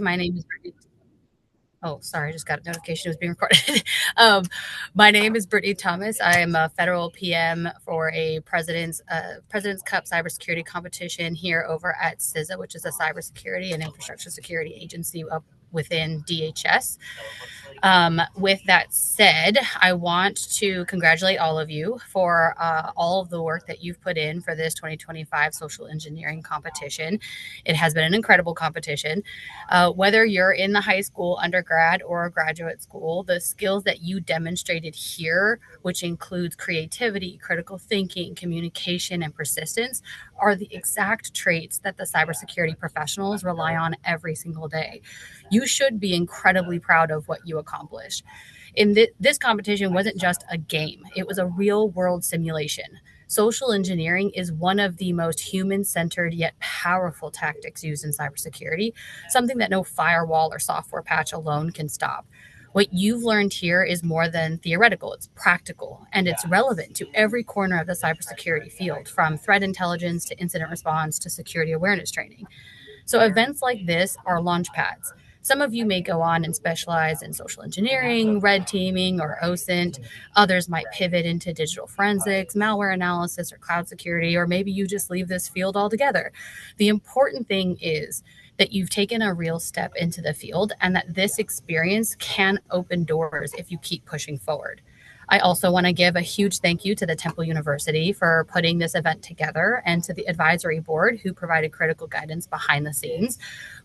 My name is Brittany. Oh, sorry, I just got a notification it was being recorded. um, my name is Brittany Thomas. I am a federal PM for a President's Cup cybersecurity competition here over at CISA, which is a cybersecurity and infrastructure security agency up within DHS. With that said, I want to congratulate all of you for all of the work that you've put in for this 2025 social engineering competition. It has been an incredible competition. Whether you're in the high school, undergrad, or graduate school, the skills that you demonstrated here, which includes creativity, critical thinking, communication, and persistence, are the exact traits that the cybersecurity professionals rely on every single day. You should be incredibly proud of what you accomplished. This competition wasn't just a game, it was a real world simulation. Social engineering is one of the most human centered yet powerful tactics used in cybersecurity, something that no firewall or software patch alone can stop. What you've learned here is more than theoretical, it's practical, and it's relevant to every corner of the cybersecurity field, from threat intelligence to incident response to security awareness training. So events like this are launch pads. Some of you may go on and specialize in social engineering, red teaming, or OSINT. Others might pivot into digital forensics, malware analysis, or cloud security, or maybe you just leave this field altogether. The important thing is that you've taken a real step into the field and that this experience can open doors if you keep pushing forward. I also want to give a huge thank you to the Temple University for putting this event together and to the advisory board who provided critical guidance behind the scenes.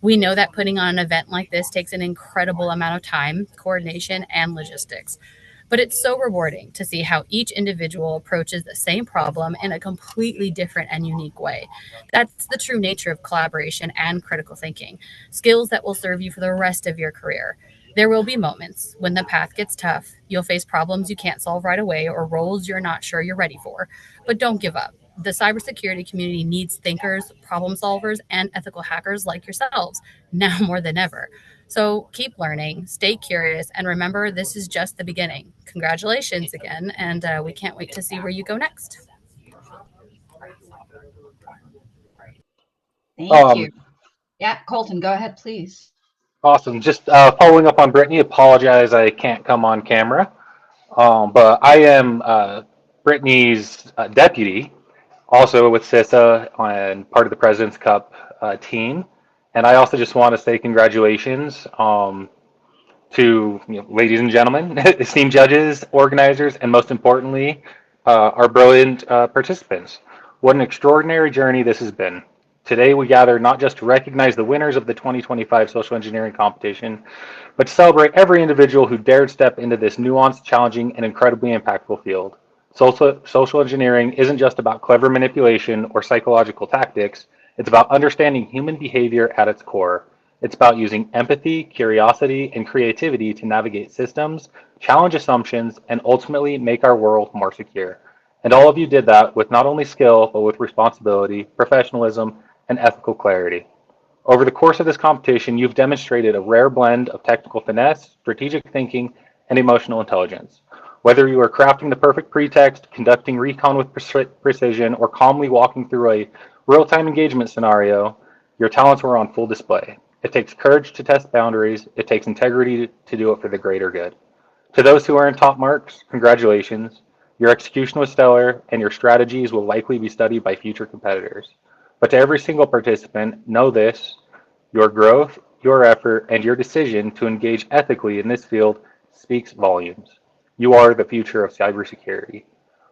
We know that putting on an event like this takes an incredible amount of time, coordination, and logistics. But it's so rewarding to see how each individual approaches the same problem in a completely different and unique way. That's the true nature of collaboration and critical thinking, skills that will serve you for the rest of your career. There will be moments when the path gets tough. You'll face problems you can't solve right away or roles you're not sure you're ready for. But don't give up. The cybersecurity community needs thinkers, problem solvers, and ethical hackers like yourselves now more than ever. So keep learning, stay curious, and remember this is just the beginning. Congratulations again, and we can't wait to see where you go next. Thank Um, you. Yeah, Colton, go ahead, please. awesome. Just following up on Brittany, apologize I can't come on camera. But I am Brittany's deputy, also with CISA and part of the President's Cup team. And I also just want to say congratulations to ladies and gentlemen, esteemed judges, organizers, and most importantly, our brilliant participants. What an extraordinary journey this has been. Today, we gather not just to recognize the winners of the 2025 social engineering competition, but to celebrate every individual who dared step into this nuanced, challenging, and incredibly impactful field. Social engineering isn't just about clever manipulation or psychological tactics, it's about understanding human behavior at its core. It's about using empathy, curiosity, and creativity to navigate systems, challenge assumptions, and ultimately make our world more secure. And all of you did that with not only skill, but with responsibility, professionalism, and ethical clarity. Over the course of this competition, you've demonstrated a rare blend of technical finesse, strategic thinking, and emotional intelligence. Whether you are crafting the perfect pretext, conducting recon with precision, or calmly walking through a real time engagement scenario, your talents were on full display. It takes courage to test boundaries, it takes integrity to do it for the greater good. To those who earned top marks, congratulations. Your execution was stellar, and your strategies will likely be studied by future competitors. But to every single participant, know this: your growth, your effort, and your decision to engage ethically in this field speaks volumes. You are the future of cybersecurity.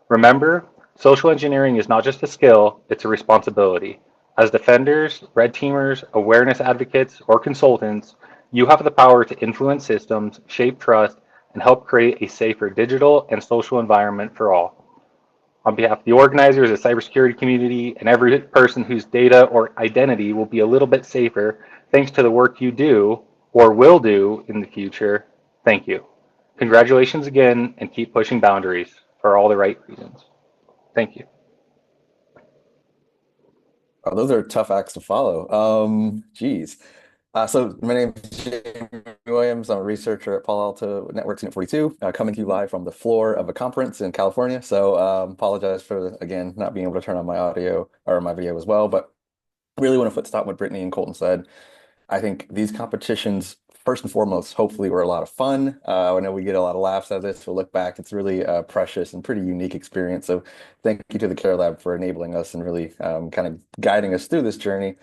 Remember, social engineering is not just a skill, it's a responsibility. As defenders, red teamers, awareness advocates, or consultants, you have the power to influence systems, shape trust, and help create a safer digital and social environment for all. On behalf of the organizers, the cybersecurity community, and every person whose data or identity will be a little bit safer thanks to the work you do or will do in the future, thank you. Congratulations again, and keep pushing boundaries for all the right reasons. Thank you. Oh, those are tough acts to follow. Geez. So my name is Jamie Williams. I'm a researcher at Palo Alto Networks Unit 42, coming to you live from the floor of a conference in California. So apologize for, again, not being able to turn on my audio or my video as well, but really want to stop what Brittany and Colton said. I think these competitions, first and foremost, hopefully were a lot of fun. I know we get a lot of laughs out of this. We'll look back. It's really a precious and pretty unique experience. So thank you to the Care Lab for enabling us and really kind of guiding us through this journey.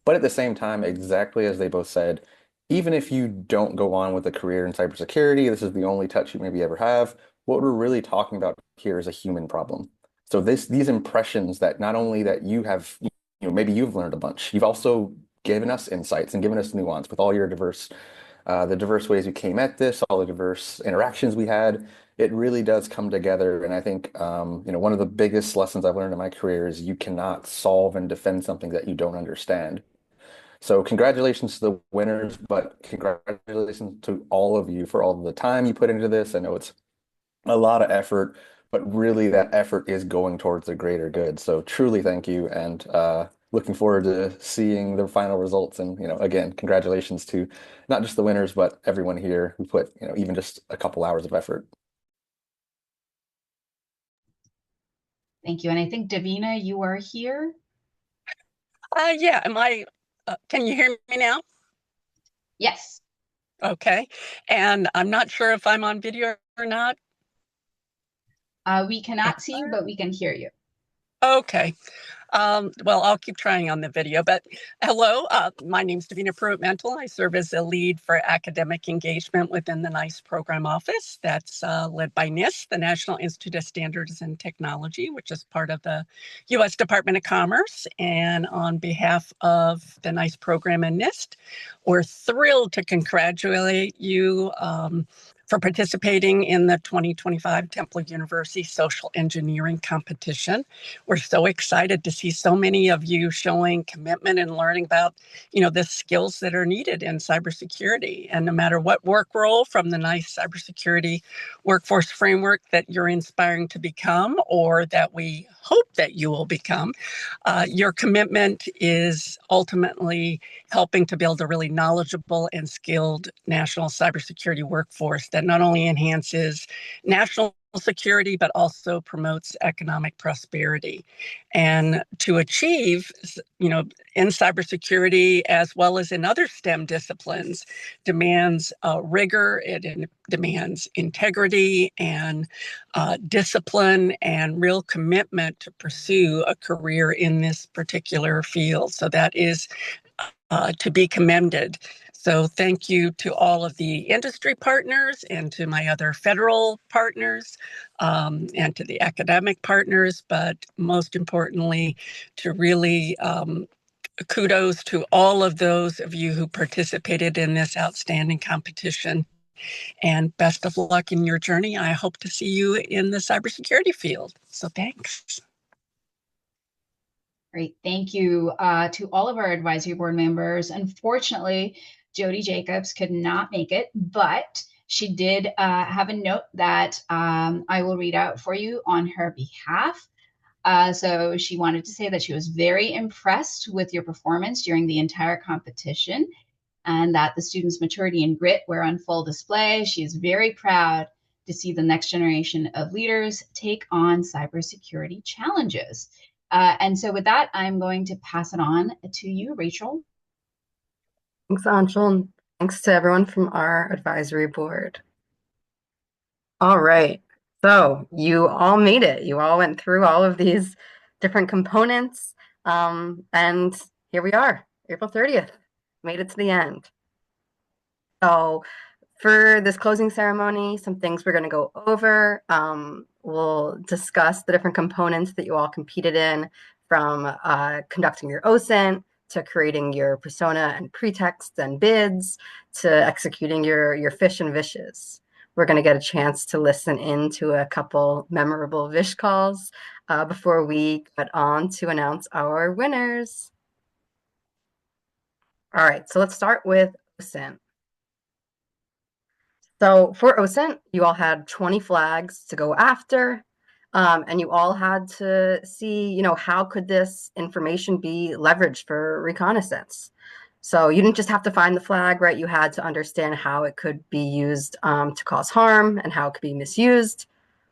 But at the same time, exactly as they both said, even if you don't go on with a career in cybersecurity, this is the only touch you maybe ever have. What we're really talking about here is a human problem. So these impressions that not only that you have, maybe you've learned a bunch, you've also given us insights and given us nuance with all your the diverse ways you came at this, all the diverse interactions we had. It really does come together. And I think, one of the biggest lessons I've learned in my career is you cannot solve and defend something that you don't understand. So congratulations to the winners, but congratulations to all of you for all the time you put into this. I know it's a lot of effort, but really that effort is going towards the greater good. So truly thank you, and looking forward to seeing the final results. And again, congratulations to not just the winners, but everyone here who put even just a couple hours of effort. Thank you. And I think Davina, you are here. Yeah, can you hear me now? Yes. Okay. And I'm not sure if I'm on video or not. We cannot see you, but we can hear you. Okay. Well, I'll keep trying on the video, but hello, my name is Davina Pruitt-Mental. I serve as a lead for academic engagement within the NICE program office. That's led by NIST, the National Institute of Standards and Technology, which is part of the U.S. Department of Commerce. And on behalf of the NICE program and NIST, we're thrilled to congratulate you for participating in the 2025 Temple University Social Engineering Competition. We're so excited to see so many of you showing commitment and learning about, the skills that are needed in cybersecurity. And no matter what work role from the NICE cybersecurity workforce framework that you're inspiring to become, or that we hope that you will become, your commitment is ultimately helping to build a really knowledgeable and skilled national cybersecurity workforce that not only enhances national security, but also promotes economic prosperity. And to achieve, in cybersecurity, as well as in other STEM disciplines, demands rigor, it demands integrity and discipline and real commitment to pursue a career in this particular field. So that is to be commended. So thank you to all of the industry partners and to my other federal partners and to the academic partners, but most importantly, to really kudos to all of those of you who participated in this outstanding competition. And best of luck in your journey. I hope to see you in the cybersecurity field. So thanks. Great. Thank you to all of our advisory board members. Unfortunately, Jody Jacobs could not make it, but she did have a note that I will read out for you on her behalf. So she wanted to say that she was very impressed with your performance during the entire competition and that the students' maturity and grit were on full display. She is very proud to see the next generation of leaders take on cybersecurity challenges. And so with that, I'm going to pass it on to you, Rachel. Thanks, Anshul, and thanks to everyone from our advisory board. All right, so you all made it. You all went through all of these different components, and here we are, April 30th, made it to the end. So for this closing ceremony, some things we're going to go over. We'll discuss the different components that you all competed in, from conducting your OSINT, to creating your persona and pretext and bids, to executing your fish and vishes. We're going to get a chance to listen into a couple memorable vish calls before we get on to announce our winners. All right, so let's start with OSINT. So for OSINT, you all had 20 flags to go after, and you all had to see, how could this information be leveraged for reconnaissance? So you didn't just have to find the flag, right? You had to understand how it could be used to cause harm and how it could be misused,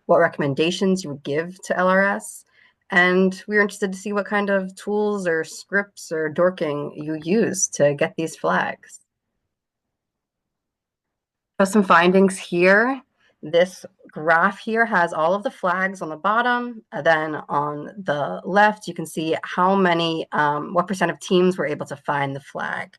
what recommendations you would give to LRS, And we were interested to see what kind of tools or scripts or dorking you use to get these flags. So some findings here. This graph here has all of the flags on the bottom. And then on the left, you can see how many, what percent of teams were able to find the flag.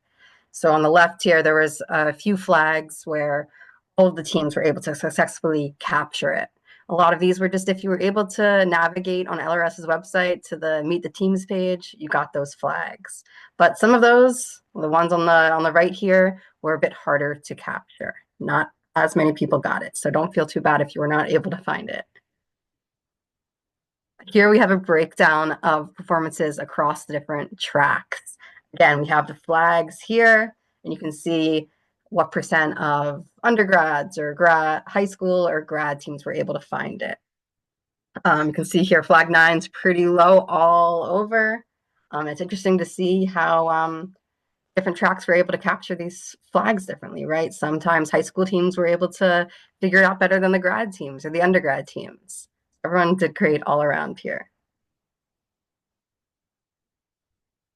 So on the left here, there was a few flags where all of the teams were able to successfully capture it. A lot of these were just if you were able to navigate on LRS's website to the Meet the Teams page, you got those flags. But some of those, the ones on the right here, were a bit harder to capture. Not as many people got it, so don't feel too bad if you were not able to find it. Here we have a breakdown of performances across the different tracks. Again, we have the flags here, and you can see what percent of undergrads or high school or grad teams were able to find it. You can see here flag 9's pretty low all over. It's interesting to see how different tracks were able to capture these flags differently, right? Sometimes high school teams were able to figure it out better than the grad teams or the undergrad teams. Everyone did great all around here.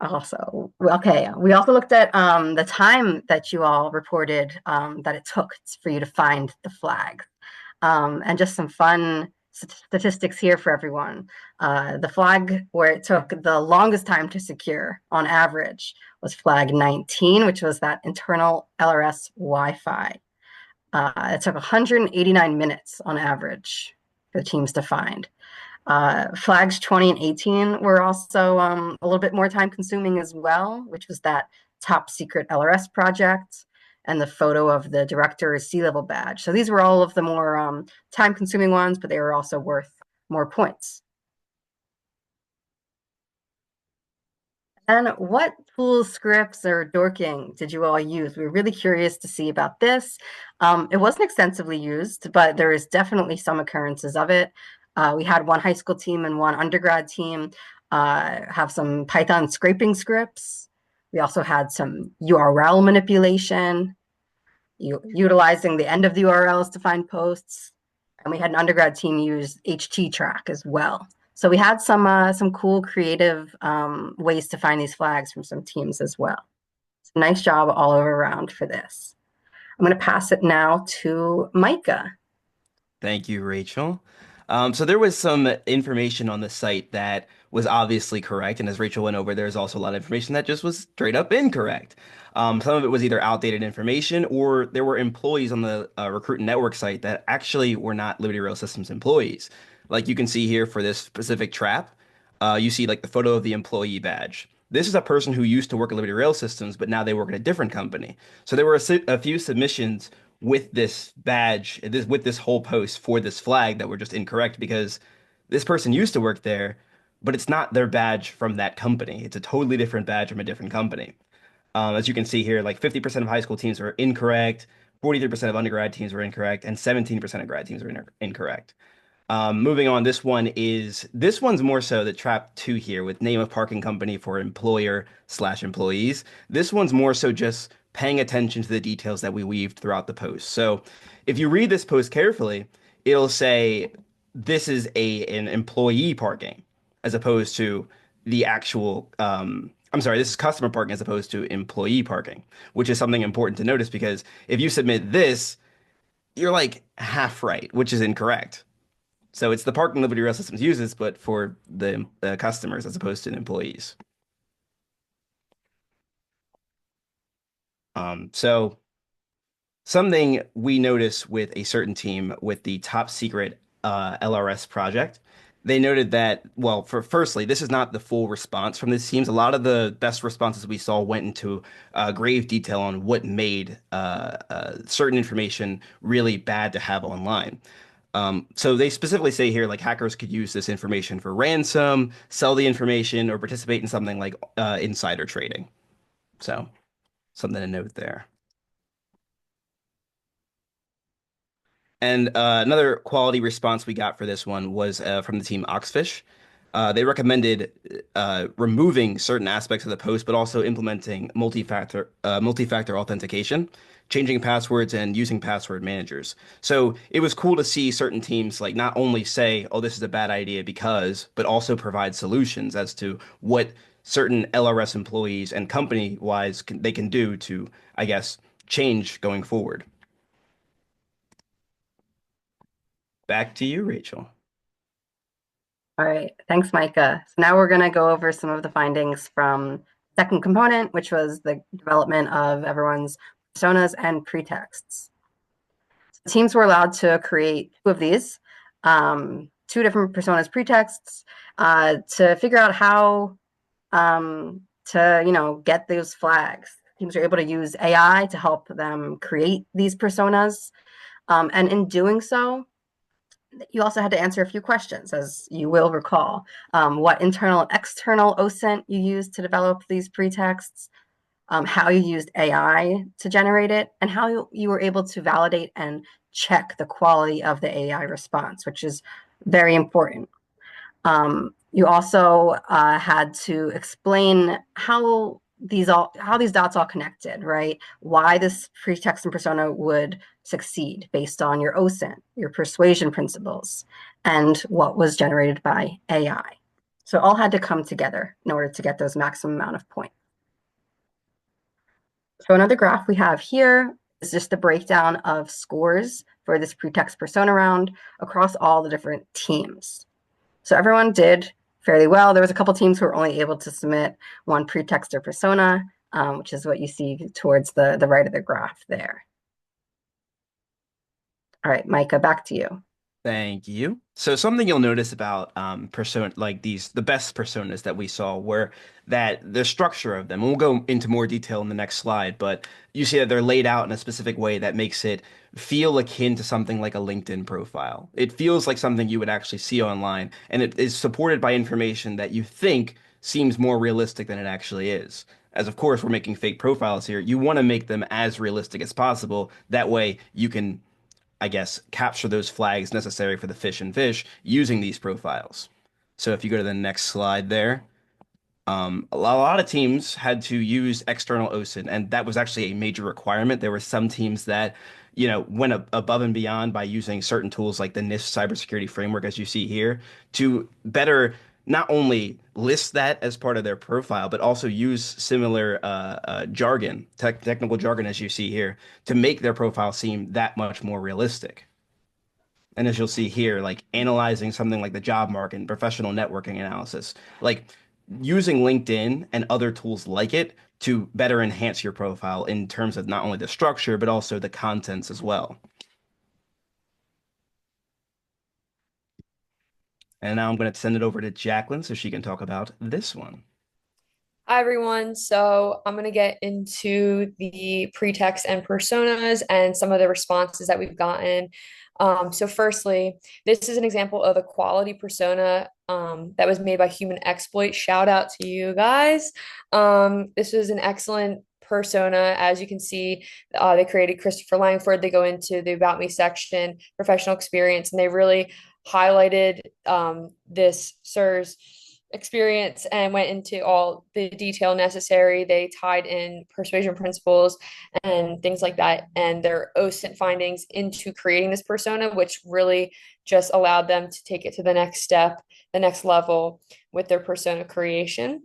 Also, okay, we also looked at the time that you all reported that it took for you to find the flag. And just some fun statistics here for everyone. The flag where it took the longest time to secure on average was flag 19, which was that internal LRS Wi-Fi. It took 189 minutes on average for the teams to find. Flags 20 and 18 were also a little bit more time consuming as well, which was that top secret LRS project and the photo of the director's sea-level badge. So these were all of the more time-consuming ones, but they were also worth more points. And what tools, scripts, or dorking did you all use? We were really curious to see about this. It wasn't extensively used, but there is definitely some occurrences of it. We had one high school team and one undergrad team have some Python scraping scripts. We also had some URL manipulation, utilizing the end of the URLs to find posts. And we had an undergrad team use HTTrack as well. So we had some cool creative ways to find these flags from some teams as well. So nice job all over around for this. I'm going to pass it now to Micah. Thank you, Rachel. So there was some information on the site that was obviously correct, and as Rachel went over, there's also a lot of information that just was straight up incorrect. Some of it was either outdated information or there were employees on the Recruit Network site that actually were not Liberty Rail Systems employees. Like you can see here for this specific trap, you see like the photo of the employee badge. This is a person who used to work at Liberty Rail Systems, but now they work at a different company. So there were a few submissions with this badge, with this whole post for this flag that were just incorrect because this person used to work there, but it's not their badge from that company. It's a totally different badge from a different company. As you can see here, like 50% of high school teams were incorrect, 43% of undergrad teams were incorrect, and 17% of grad teams were incorrect. Moving on, this one's more so the trap 2 here with name of parking company for employer/employees. This one's more so just paying attention to the details that we weaved throughout the post. So if you read this post carefully, it'll say this is an employee parking as opposed to the actual I'm sorry, this is customer parking as opposed to employee parking, which is something important to notice because if you submit this, you're like half right, which is incorrect. So it's the parking Liberty Rail Systems uses, but for the customers as opposed to the employees. So something we noticed with a certain team with the top secret LRS project, they noted that, well, firstly, this is not the full response from these teams. A lot of the best responses we saw went into grave detail on what made certain information really bad to have online. So they specifically say here, like hackers could use this information for ransom, sell the information, or participate in something like insider trading. So something to note there. And another quality response we got for this one was from the team Oxfish. They recommended removing certain aspects of the post, but also implementing multi-factor authentication, changing passwords, and using password managers. So it was cool to see certain teams like not only say, "Oh, this is a bad idea because," but also provide solutions as to what certain LRS employees and company-wise they can do to, I guess, change going forward. Back to you, Rachel. All right, thanks, Micah. So now we're going to go over some of the findings from second component, which was the development of everyone's personas and pretexts. So teams were allowed to create two of these, two different personas pretexts, to figure out how to get those flags. Teams are able to use AI to help them create these personas, and in doing so, you also had to answer a few questions, as you will recall. What internal and external OSINT you used to develop these pretexts, how you used AI to generate it, and how you were able to validate and check the quality of the AI response, which is very important. You also had to explain how these dots all connected, right? Why this pretext and persona would succeed based on your OSINT, your persuasion principles, and what was generated by AI. So it all had to come together in order to get those maximum amount of points. So another graph we have here is just the breakdown of scores for this pretext persona round across all the different teams. So everyone did fairly well. There was a couple teams who were only able to submit one pretext or persona, which is what you see towards the right of the graph there. All right, Micah, back to you. Thank you. So something you'll notice about persona like the best personas that we saw were that the structure of them, and we'll go into more detail in the next slide, but you see that they're laid out in a specific way that makes it feel akin to something like a LinkedIn profile. It feels like something you would actually see online, and it is supported by information that you think seems more realistic than it actually is. As of course we're making fake profiles here, you want to make them as realistic as possible. That way you can, I guess, capture those flags necessary for the fish and fish using these profiles. So if you go to the next slide there, a lot of teams had to use external OSINT, and that was actually a major requirement. There were some teams that, went above and beyond by using certain tools like the NIST cybersecurity framework, as you see here, to better not only list that as part of their profile, but also use similar technical jargon, as you see here, to make their profile seem that much more realistic. And as you'll see here, like analyzing something like the job market and professional networking analysis, like using LinkedIn and other tools like it to better enhance your profile in terms of not only the structure, but also the contents as well. And now I'm going to send it over to Jacqueline so she can talk about this one. Hi, everyone. So I'm going to get into the pretext and personas and some of the responses that we've gotten. So firstly, this is an example of a quality persona that was made by Human Exploit. Shout out to you guys. This was an excellent persona. As you can see, they created Christopher Langford. They go into the About Me section, professional experience, and they really highlighted this SIRS experience and went into all the detail necessary. They tied in persuasion principles and things like that and their OSINT findings into creating this persona, which really just allowed them to take it to the next step, the next level with their persona creation.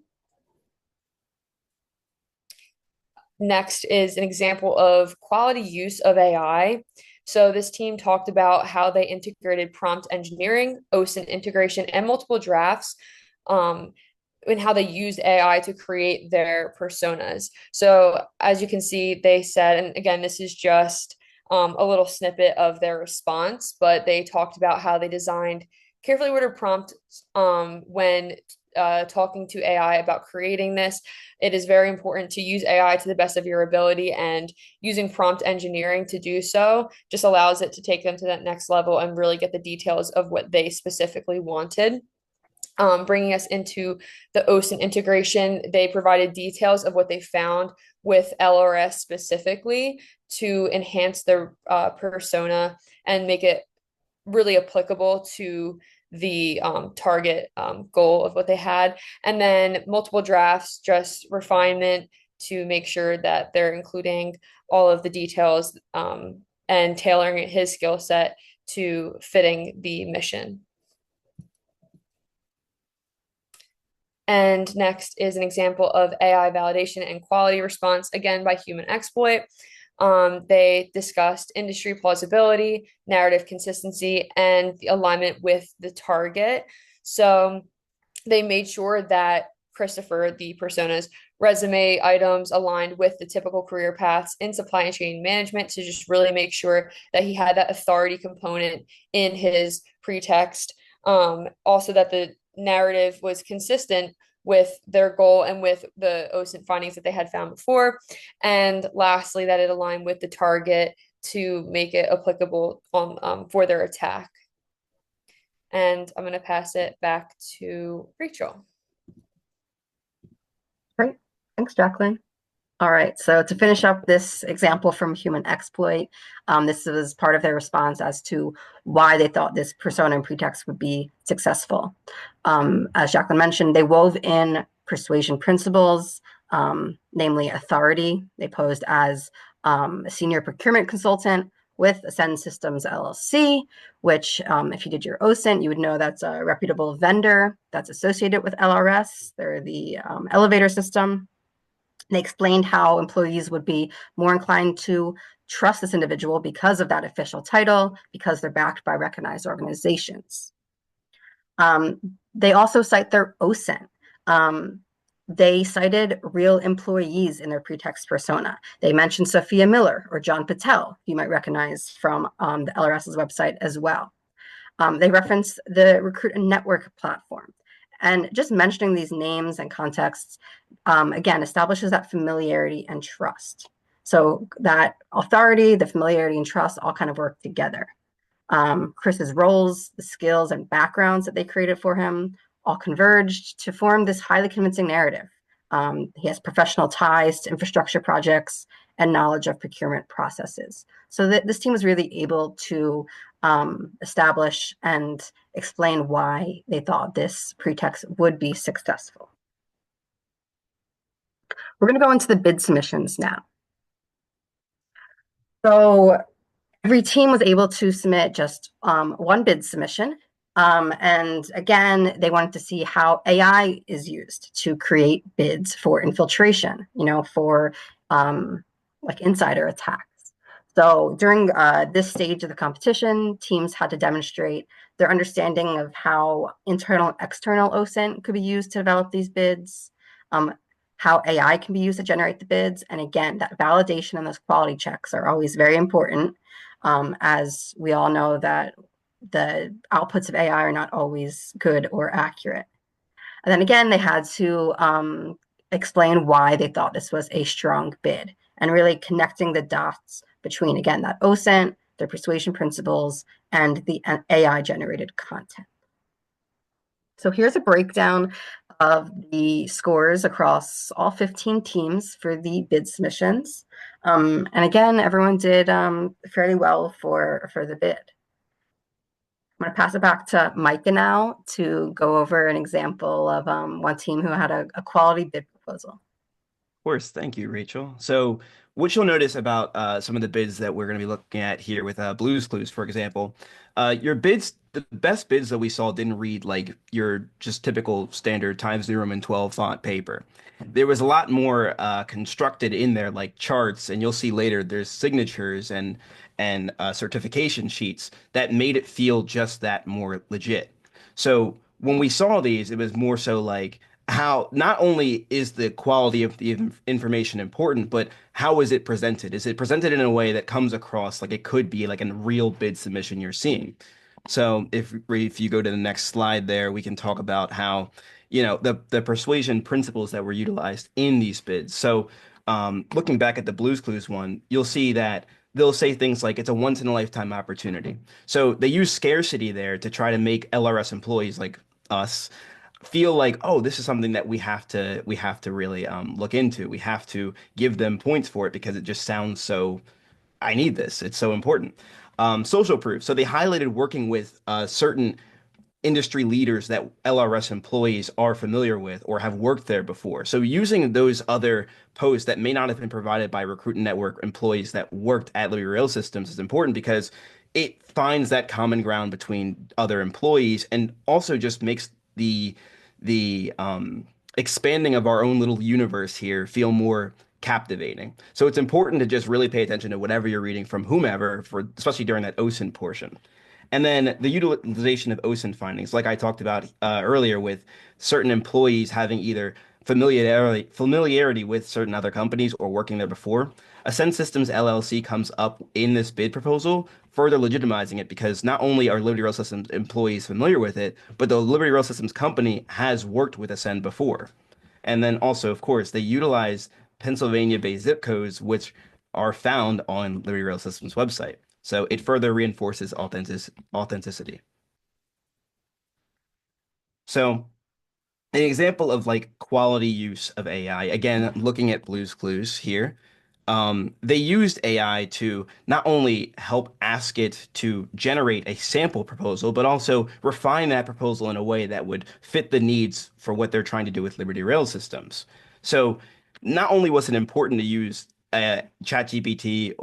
Next is an example of quality use of AI. So this team talked about how they integrated prompt engineering, OSINT integration, and multiple drafts, and how they used AI to create their personas. So as you can see, they said, and again, this is just a little snippet of their response, but they talked about how they designed carefully worded prompts when talking to AI about creating this. It is very important to use AI to the best of your ability, and using prompt engineering to do so just allows it to take them to that next level and really get the details of what they specifically wanted. Bringing us into the OSINT integration, they provided details of what they found with LRS specifically to enhance their persona and make it really applicable to the target goal of what they had. And then multiple drafts, just refinement to make sure that they're including all of the details and tailoring his skill set to fitting the mission. And next is an example of AI validation and quality response, again by human exploit. They discussed industry plausibility, narrative consistency, and the alignment with the target. So they made sure that Christopher, the persona's resume items aligned with the typical career paths in supply chain management to just really make sure that he had that authority component in his pretext. Also, that the narrative was consistent with their goal and with the OSINT findings that they had found before. And lastly, that it aligned with the target to make it applicable on for their attack. And I'm going to pass it back to Rachel. Great. Thanks, Jacqueline. All right, so to finish up this example from Human Exploit, this was part of their response as to why they thought this persona and pretext would be successful. As Jacqueline mentioned, they wove in persuasion principles, namely authority. They posed as a senior procurement consultant with Ascend Systems LLC, which if you did your OSINT, you would know that's a reputable vendor that's associated with LRS. They're the elevator system. They explained how employees would be more inclined to trust this individual because of that official title, because they're backed by recognized organizations. They also cite their OSINT. They cited real employees in their pretext persona. They mentioned Sophia Miller or John Patel, you might recognize from the LRS's website as well. They referenced the Recruit a Network platform. And just mentioning these names and contexts, again, establishes that familiarity and trust. So that authority, the familiarity and trust all kind of work together. Chris's roles, the skills and backgrounds that they created for him all converged to form this highly convincing narrative. He has professional ties to infrastructure projects and knowledge of procurement processes. So this team was really able to establish and explain why they thought this pretext would be successful. We're going to go into the bid submissions now. So every team was able to submit just one bid submission. And again, they wanted to see how AI is used to create bids for infiltration, for like insider attacks. So during this stage of the competition, teams had to demonstrate their understanding of how internal and external OSINT could be used to develop these bids, how AI can be used to generate the bids. And again, that validation and those quality checks are always very important, as we all know that the outputs of AI are not always good or accurate. And then again, they had to explain why they thought this was a strong bid and really connecting the dots between, again, that OSINT, their persuasion principles, and the AI-generated content. So here's a breakdown of the scores across all 15 teams for the bid submissions. And again, everyone did fairly well for the bid. I'm going to pass it back to Micah now to go over an example of one team who had a quality bid proposal. Of course, thank you, Rachel. So what you'll notice about some of the bids that we're going to be looking at here with Blue's Clues, for example, your bids, the best bids that we saw didn't read like your just typical standard Times New Roman 12 font paper. There was a lot more constructed in there, like charts, and you'll see later there's signatures and certification sheets that made it feel just that more legit. So when we saw these, it was more so like how not only is the quality of the information important, but how is it presented? Is it presented in a way that comes across like it could be like a real bid submission you're seeing? So if you go to the next slide there, we can talk about how, the persuasion principles that were utilized in these bids. So looking back at the Blue's Clues one, you'll see that they'll say things like it's a once in a lifetime opportunity. So they use scarcity there to try to make LRS employees like us feel like, oh, this is something that we have to really look into. We have to give them points for it because it just sounds so, I need this. It's so important. Social proof. So they highlighted working with certain industry leaders that LRS employees are familiar with or have worked there before. So using those other posts that may not have been provided by Recruit Network employees that worked at Liberty Rail Systems is important because it finds that common ground between other employees and also just makes the expanding of our own little universe here feel more captivating. So it's important to just really pay attention to whatever you're reading from whomever, for especially during that OSINT portion. And then the utilization of OSINT findings, like I talked about earlier, with certain employees having either familiarity with certain other companies or working there before. Ascend Systems LLC comes up in this bid proposal, further legitimizing it because not only are Liberty Rail Systems employees familiar with it, but the Liberty Rail Systems company has worked with Ascend before. And then also, of course, they utilize Pennsylvania-based zip codes, which are found on Liberty Rail Systems website. So it further reinforces authenticity. So an example of like quality use of AI, again, looking at Blue's Clues here, they used AI to not only help ask it to generate a sample proposal, but also refine that proposal in a way that would fit the needs for what they're trying to do with Liberty Rail Systems. So not only was it important to use ChatGPT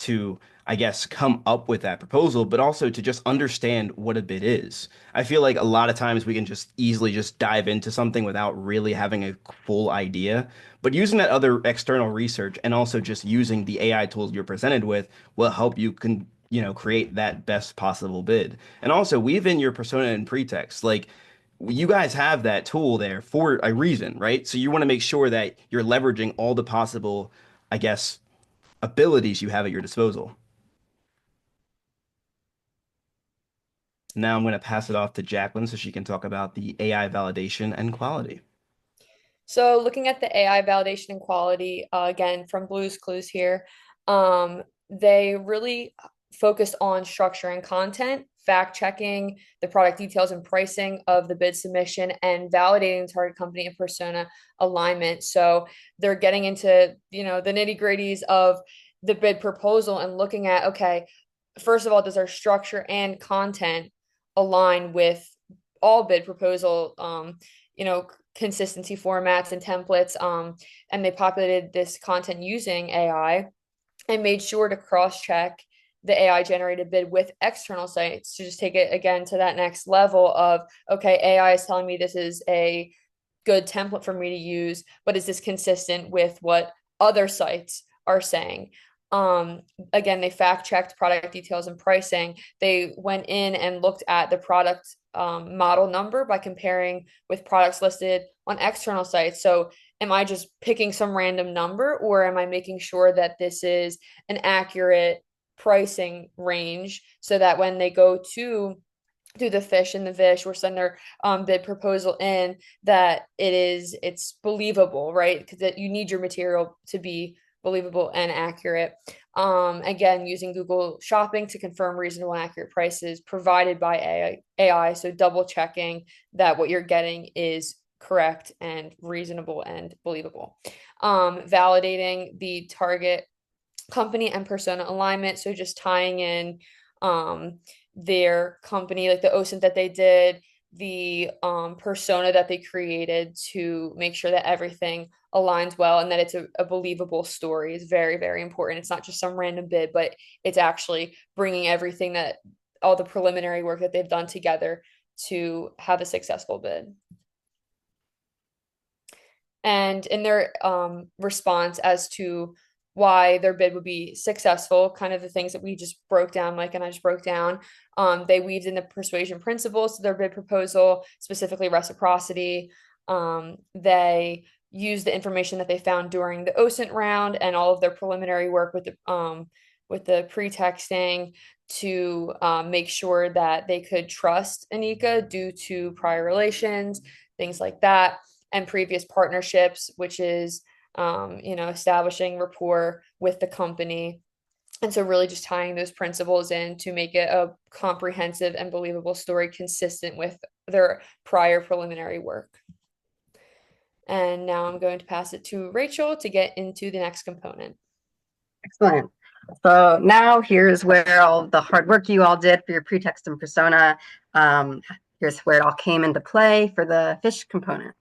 to, I guess, come up with that proposal, but also to just understand what a bid is. I feel like a lot of times we can just easily just dive into something without really having a full idea. But using that other external research and also just using the AI tools you're presented with will help you create that best possible bid. And also weave in your persona and pretext. Like you guys have that tool there for a reason, right? So you want to make sure that you're leveraging all the possible, I guess, abilities you have at your disposal. Now I'm going to pass it off to Jacqueline so she can talk about the AI validation and quality. So looking at the AI validation and quality, again, from Blue's Clues here, they really focused on structure and content, fact checking the product details and pricing of the bid submission, and validating the target company and persona alignment. So they're getting into, the nitty gritties of the bid proposal and looking at, okay, first of all, does our structure and content align with all bid proposal, consistency formats and templates. And they populated this content using AI and made sure to cross-check the AI generated bid with external sites to just take it again to that next level of, okay, AI is telling me this is a good template for me to use, but is this consistent with what other sites are saying? Again, they fact checked product details and pricing. They went in and looked at the product model number by comparing with products listed on external sites. So am I just picking some random number, or am I making sure that this is an accurate pricing range so that when they go to do the fish and the vish or send their bid proposal in, that it's believable, right? Because you need your material to be believable and accurate. Again, using Google Shopping to confirm reasonable and accurate prices provided by AI. So double checking that what you're getting is correct and reasonable and believable. Validating the target company and persona alignment. So just tying in their company, like the OSINT that they did, the persona that they created to make sure that everything aligns well and that it's a believable story is very, very important. It's not just some random bid, but it's actually bringing everything that all the preliminary work that they've done together to have a successful bid. And in their response as to why their bid would be successful, kind of the things that we just broke down, Mike and I just broke down. They weaved in the persuasion principles to their bid proposal, specifically reciprocity. They used the information that they found during the OSINT round and all of their preliminary work with the pretexting to make sure that they could trust Anika due to prior relations, things like that, and previous partnerships, which is establishing rapport with the company. And so really just tying those principles in to make it a comprehensive and believable story consistent with their prior preliminary work. And now I'm going to pass it to Rachel to get into the next component. Excellent. So now here's where all the hard work you all did for your pretext and persona here's where it all came into play for the fish component.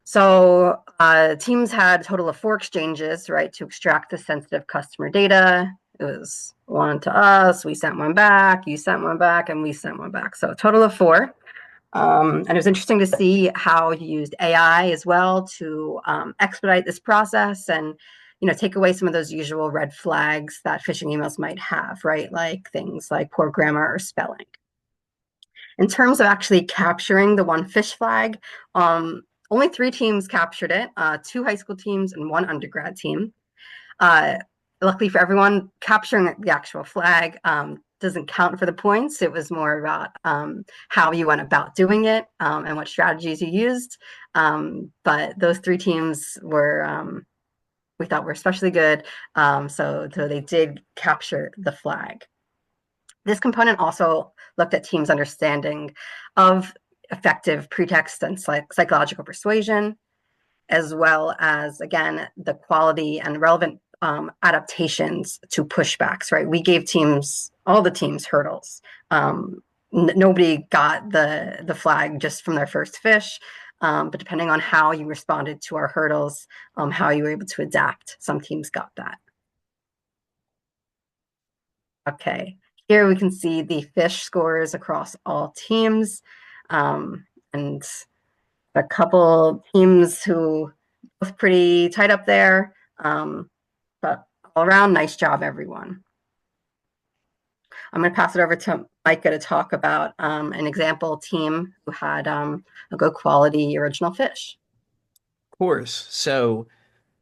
So teams had a total of 4 exchanges, right, to extract the sensitive customer data. It was one to us, we sent one back, you sent one back, and we sent one back. So a total of 4. And it was interesting to see how you used AI as well to expedite this process and, you know, take away some of those usual red flags that phishing emails might have, right? Like things like poor grammar or spelling. In terms of actually capturing the one fish flag, only 3 teams captured it, 2 high school teams and 1 undergrad team. Luckily for everyone, capturing the actual flag doesn't count for the points. It was more about how you went about doing it and what strategies you used. But those 3 teams were, we thought were especially good. So they did capture the flag. This component also looked at teams' understanding of effective pretext and psychological persuasion, as well as, again, the quality and relevant adaptations to pushbacks, right? We gave teams, all the teams, hurdles. Nobody got the flag just from their first fish, but depending on how you responded to our hurdles, how you were able to adapt, some teams got that. Okay, here we can see the fish scores across all teams, and a couple teams who both pretty tight up there, but all around, nice job, everyone. I'm going to pass it over to Micah to talk about an example team who had a good quality original fish. Of course. So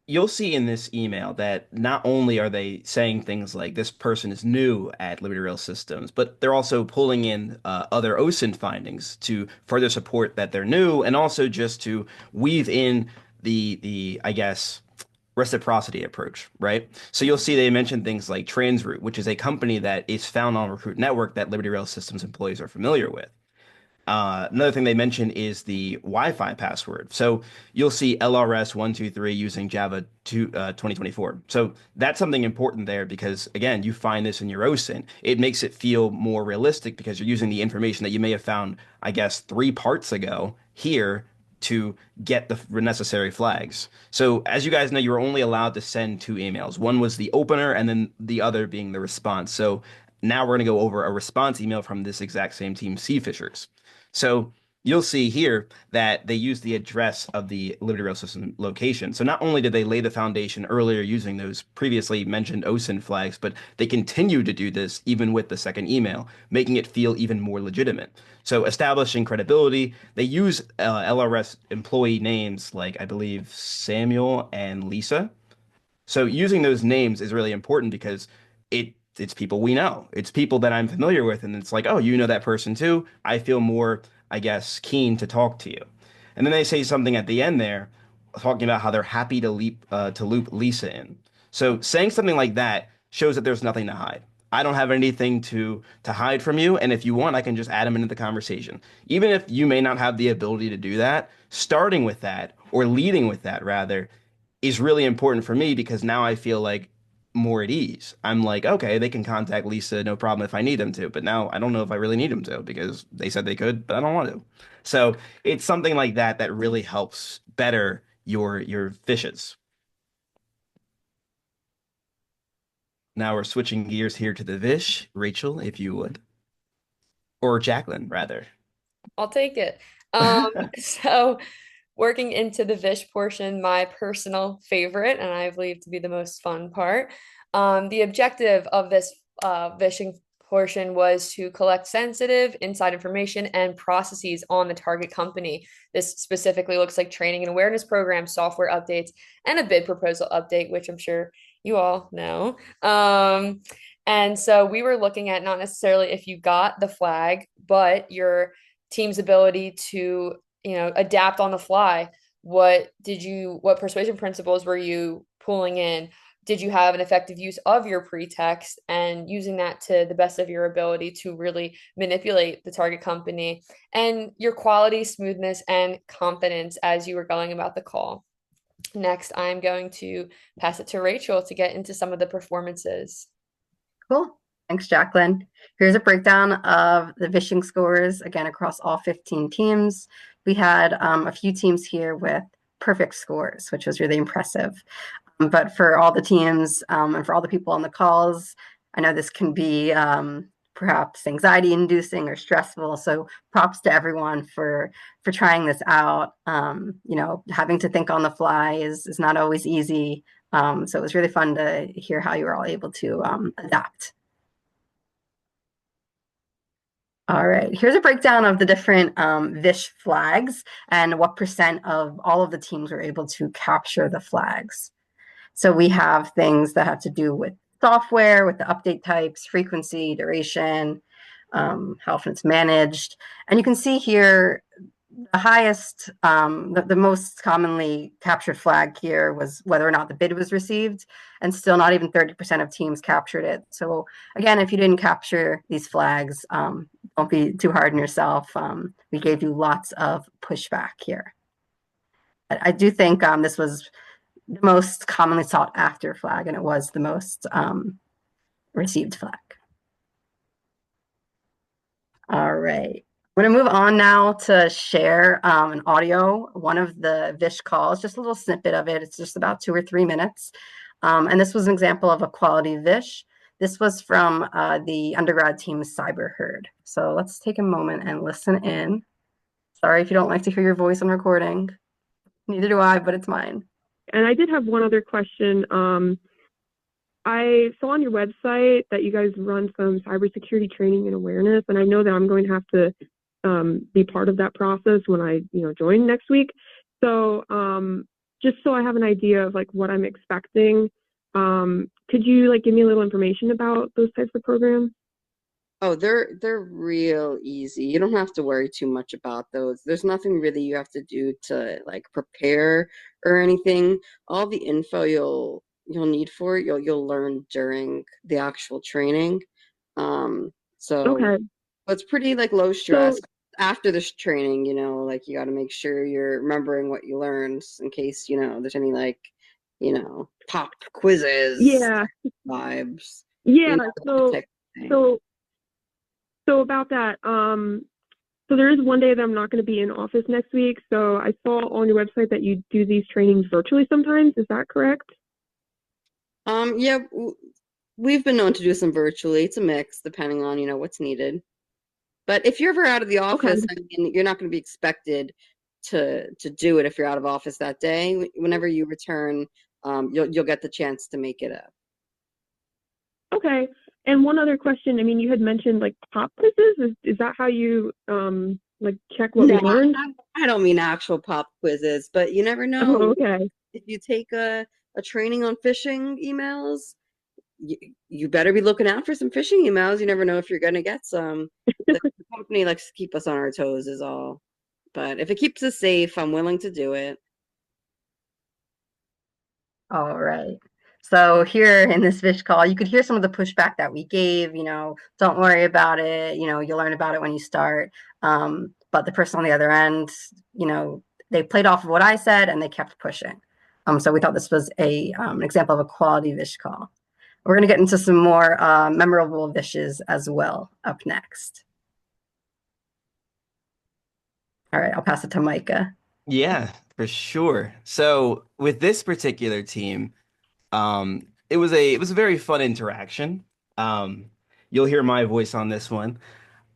you'll see in this email that not only are they saying things like this person is new at Liberty Rail Systems, but they're also pulling in other OSINT findings to further support that they're new, and also just to weave in the I guess, reciprocity approach, right? So you'll see they mention things like Transroute, which is a company that is found on Recruit Network that Liberty Rail Systems employees are familiar with. Another thing they mention is the Wi-Fi password. So you'll see LRS123 using Java 2024. So that's something important there because, again, you find this in your OSINT. It makes it feel more realistic because you're using the information that you may have found, I guess, 3 parts ago here to get the necessary flags. So as you guys know, you were only allowed to send 2 emails. One was the opener and then the other being the response. So now we're going to go over a response email from this exact same team, Seafishers. So you'll see here that they use the address of the Liberty Rail System location. So not only did they lay the foundation earlier using those previously mentioned OSINT flags, but they continue to do this even with the second email, making it feel even more legitimate. So establishing credibility, they use LRS employee names like, I believe, Samuel and Lisa. So using those names is really important because it's people we know. It's people that I'm familiar with. And it's like, oh, you know that person too. I feel more, I guess, keen to talk to you. And then they say something at the end there, talking about how they're happy to loop Lisa in. So saying something like that shows that there's nothing to hide. I don't have anything to hide from you. And if you want, I can just add them into the conversation. Even if you may not have the ability to do that, starting with that or leading with that rather is really important for me because now I feel like more at ease. I'm like, okay, they can contact Lisa, no problem if I need them to. But now I don't know if I really need them to because they said they could, but I don't want to. So it's something like that that really helps better your fishes. Now we're switching gears here to the Vish. Rachel, if you would. Or Jacqueline, rather. I'll take it. So working into the Vish portion, my personal favorite, and I believe to be the most fun part. The objective of this Vishing portion was to collect sensitive inside information and processes on the target company. This specifically looks like training and awareness programs, software updates, and a bid proposal update, which I'm sure you all know. And so we were looking at not necessarily if you got the flag, but your team's ability to adapt on the fly. What persuasion principles were you pulling in? Did you have an effective use of your pretext and using that to the best of your ability to really manipulate the target company, and your quality, smoothness, and confidence as you were going about the call? Next, I'm going to pass it to Rachel to get into some of the performances. Cool. Thanks, Jacqueline. Here's a breakdown of the vishing scores, again, across all 15 teams. We had a few teams here with perfect scores, which was really impressive. But for all the teams and for all the people on the calls, I know this can be perhaps anxiety-inducing or stressful. So props to everyone for trying this out. Having to think on the fly is not always easy. So it was really fun to hear how you were all able to adapt. All right, here's a breakdown of the different Vish flags and what % of all of the teams were able to capture the flags. So we have things that have to do with software, with the update types, frequency, duration, how often it's managed. And you can see here the highest, the most commonly captured flag here was whether or not the bid was received, and still not even 30% of teams captured it. So again, if you didn't capture these flags, don't be too hard on yourself. We gave you lots of pushback here. I do think this was the most commonly sought after flag, and it was the most received flag. All right. I'm going to move on now to share an audio, one of the Vish calls, just a little snippet of it. It's just about 2 or 3 minutes. And this was an example of a quality Vish. This was from the undergrad team's cyber herd. So let's take a moment and listen in. Sorry if you don't like to hear your voice on recording. Neither do I, but it's mine. And I did have one other question. I saw on your website that you guys run some cybersecurity training and awareness, and I know that I'm going to have to be part of that process when I, join next week. So just so I have an idea of like what I'm expecting, could you give me a little information about those types of programs? Oh, they're real easy. You don't have to worry too much about those. There's nothing really you have to do to prepare or anything. All the info you'll need for it, you'll learn during the actual training. Okay. It's pretty low stress. After this training, you got to make sure you're remembering what you learned in case, there's any pop quizzes. Yeah. Vibes. Yeah. So about that, so there is one day that I'm not going to be in office next week. So I saw on your website that you do these trainings virtually sometimes. Is that correct? Yeah, we've been known to do some virtually. It's a mix depending on, what's needed. But if you're ever out of the office, Okay. you're not going to be expected to do it if you're out of office that day. Whenever you return, you'll get the chance to make it up. Okay. And one other question. I mean, you had mentioned pop quizzes. Is that how you check what we learned? I don't mean actual pop quizzes, but you never know. Oh, okay. If you take a training on phishing emails, you better be looking out for some phishing emails. You never know if you're going to get some. The company likes to keep us on our toes is all. But if it keeps us safe, I'm willing to do it. All right. So here in this Vish call, you could hear some of the pushback that we gave, don't worry about it. You'll learn about it when you start. But the person on the other end, they played off of what I said and they kept pushing. So we thought this was an example of a quality Vish call. We're going to get into some more memorable Vishes as well up next. All right, I'll pass it to Micah. Yeah, for sure. So with this particular team, it was a very fun interaction. You'll hear my voice on this one.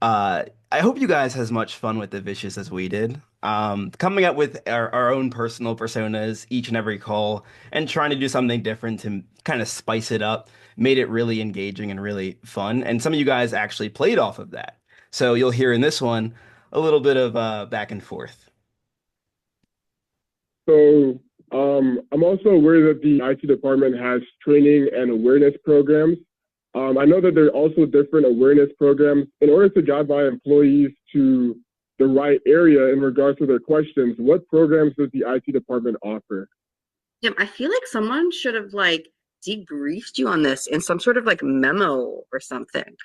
I hope you guys had as much fun with the Vishes as we did. Coming up with our own personal personas each and every call and trying to do something different to kind of spice it up made it really engaging and really fun. And some of you guys actually played off of that. So you'll hear in this one a little bit of back and forth. So I'm also aware that the IT department has training and awareness programs. I know that there are also different awareness programs. In order to guide my employees to the right area in regards to their questions, what programs does the IT department offer? Yeah, I feel like someone should have debriefed you on this in some sort of memo or something.